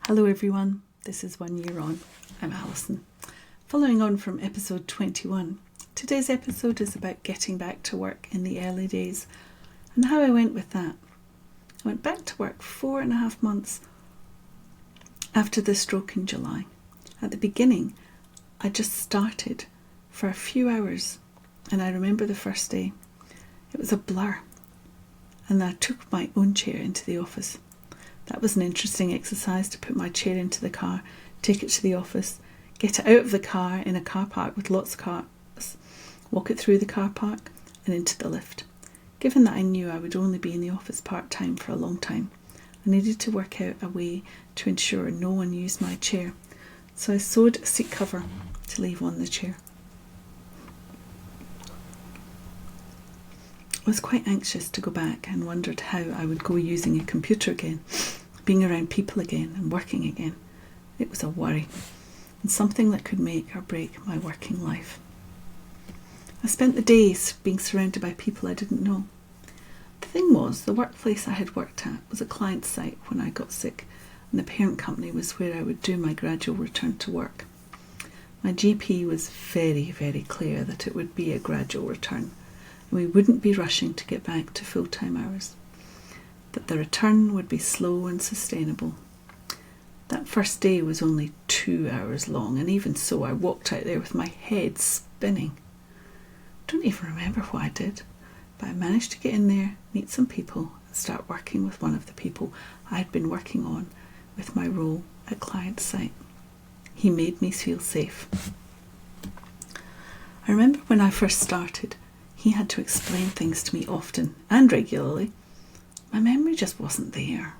Hello everyone, this is 1 year on. I'm Alison. Following on from episode 21, today's episode is about getting back to work in the early days and how I went with that. I went back to work 4.5 months after the stroke in July. At the beginning, I just started for a few hours, and I remember the first day. It was a blur, and I took my own chair into the office. That was an interesting exercise, to put my chair into the car, take it to the office, get it out of the car in a car park with lots of cars, walk it through the car park and into the lift. Given that I knew I would only be in the office part-time for a long time, I needed to work out a way to ensure no one used my chair. So I sewed a seat cover to leave on the chair. I was quite anxious to go back and wondered how I would go using a computer again, being around people again and working again. It was a worry and something that could make or break my working life. I spent the days being surrounded by people I didn't know. The thing was, the workplace I had worked at was a client site when I got sick, and the parent company was where I would do my gradual return to work. My GP was very, very clear that it would be a gradual return. We wouldn't be rushing to get back to full-time hours, that the return would be slow and sustainable. That first day was only 2 hours long, and even so I walked out there with my head spinning. I don't even remember what I did, but I managed to get in there, meet some people, and start working with one of the people I had been working on with my role at client site. He made me feel safe. I remember when I first started, he had to explain things to me often and regularly. My memory just wasn't there,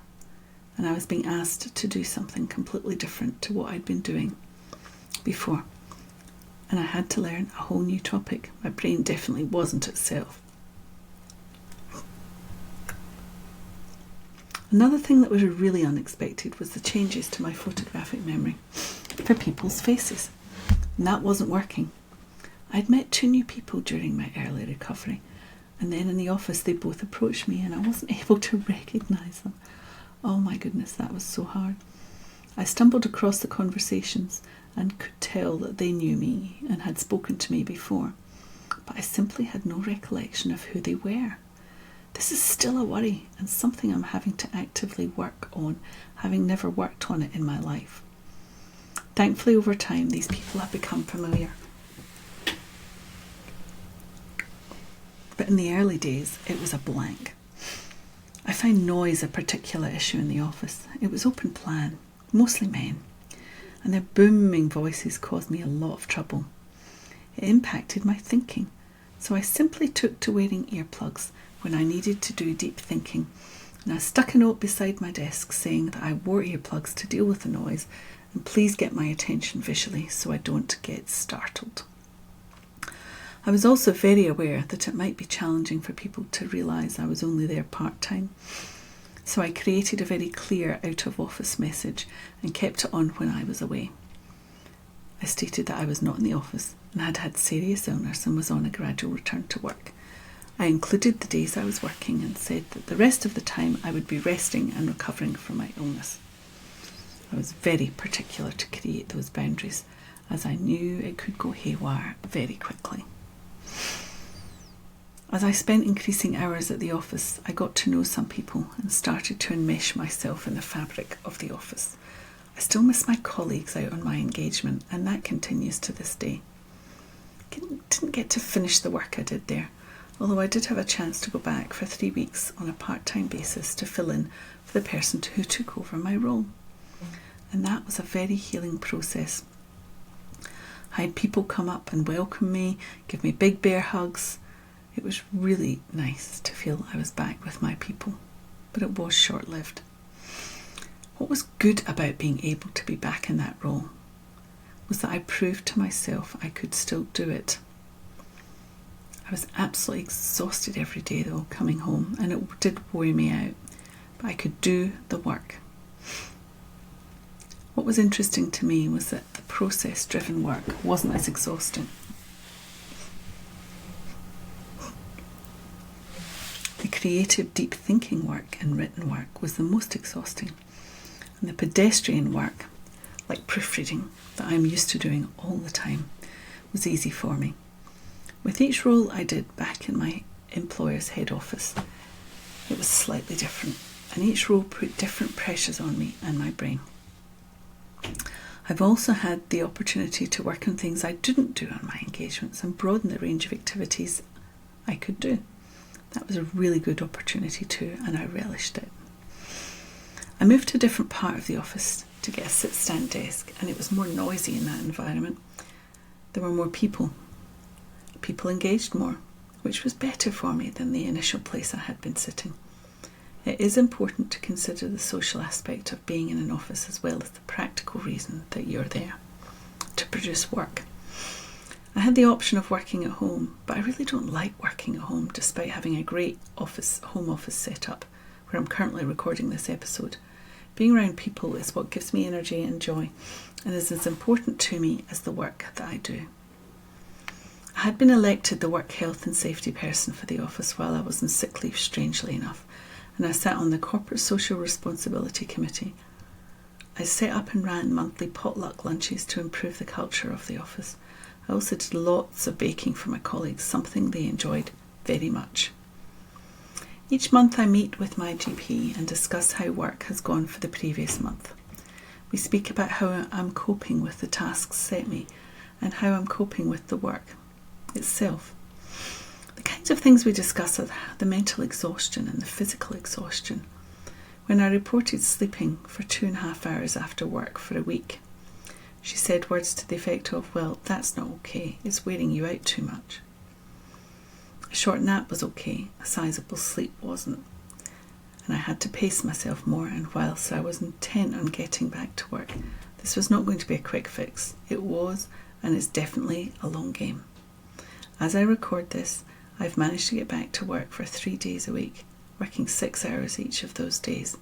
and I was being asked to do something completely different to what I'd been doing before, and I had to learn a whole new topic. My brain definitely wasn't itself. Another thing that was really unexpected was the changes to my photographic memory for people's faces, and that wasn't working. I'd met 2 new people during my early recovery, and then in the office they both approached me and I wasn't able to recognise them. Oh my goodness, that was so hard. I stumbled across the conversations and could tell that they knew me and had spoken to me before, but I simply had no recollection of who they were. This is still a worry and something I'm having to actively work on, having never worked on it in my life. Thankfully, over time, these people have become familiar. But in the early days, it was a blank. I found noise a particular issue in the office. It was open plan, mostly men, and their booming voices caused me a lot of trouble. It impacted my thinking, so I simply took to wearing earplugs when I needed to do deep thinking, and I stuck a note beside my desk saying that I wore earplugs to deal with the noise, and please get my attention visually so I don't get startled. I was also very aware that it might be challenging for people to realise I was only there part-time, so I created a very clear out-of-office message and kept it on when I was away. I stated that I was not in the office and had had serious illness and was on a gradual return to work. I included the days I was working and said that the rest of the time I would be resting and recovering from my illness. I was very particular to create those boundaries, as I knew it could go haywire very quickly. As I spent increasing hours at the office, I got to know some people and started to enmesh myself in the fabric of the office. I still miss my colleagues out on my engagement, and that continues to this day. I didn't get to finish the work I did there, although I did have a chance to go back for 3 weeks on a part-time basis to fill in for the person who took over my role. And that was a very healing process. I had people come up and welcome me, give me big bear hugs. It was really nice to feel I was back with my people, but it was short-lived. What was good about being able to be back in that role was that I proved to myself I could still do it. I was absolutely exhausted every day though, coming home, and it did wear me out, but I could do the work. What was interesting to me was that the process-driven work wasn't as exhausting. The creative, deep thinking work and written work was the most exhausting, And the pedestrian work, like proofreading, that I'm used to doing all the time, was easy for me. With each role I did back in my employer's head office, it was slightly different, and each role put different pressures on me and my brain. I've also had the opportunity to work on things I didn't do on my engagements and broaden the range of activities I could do. That was a really good opportunity too, and I relished it. I moved to a different part of the office to get a sit-stand desk, and it was more noisy in that environment. There were more people. People engaged more, which was better for me than the initial place I had been sitting. It is important to consider the social aspect of being in an office as well as the practical reason that you're there, to produce work. I had the option of working at home, but I really don't like working at home despite having a great home office set up where I'm currently recording this episode. Being around people is what gives me energy and joy and is as important to me as the work that I do. I had been elected the work health and safety person for the office while I was on sick leave, strangely enough, and I sat on the Corporate Social Responsibility Committee. I set up and ran monthly potluck lunches to improve the culture of the office. I also did lots of baking for my colleagues, something they enjoyed very much. Each month I meet with my GP and discuss how work has gone for the previous month. We speak about how I'm coping with the tasks set me and how I'm coping with the work itself. The kinds of things we discuss are the mental exhaustion and the physical exhaustion. When I reported sleeping for 2.5 hours after work for a week, she said words to the effect of, "Well, that's not okay, it's wearing you out too much." A short nap was okay, a sizable sleep wasn't. And I had to pace myself more, and whilst I was intent on getting back to work, this was not going to be a quick fix. It was, and it's definitely a long game. As I record this, I've managed to get back to work for 3 days a week, working 6 hours each of those days.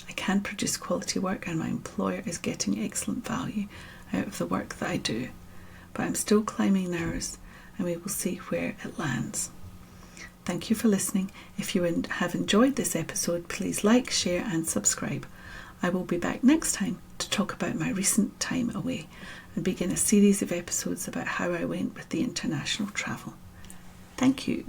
I can produce quality work and my employer is getting excellent value out of the work that I do, but I'm still climbing the hours and we will see where it lands. Thank you for listening. If you have enjoyed this episode, please like, share and subscribe. I will be back next time to talk about my recent time away and begin a series of episodes about how I went with the international travel. Thank you.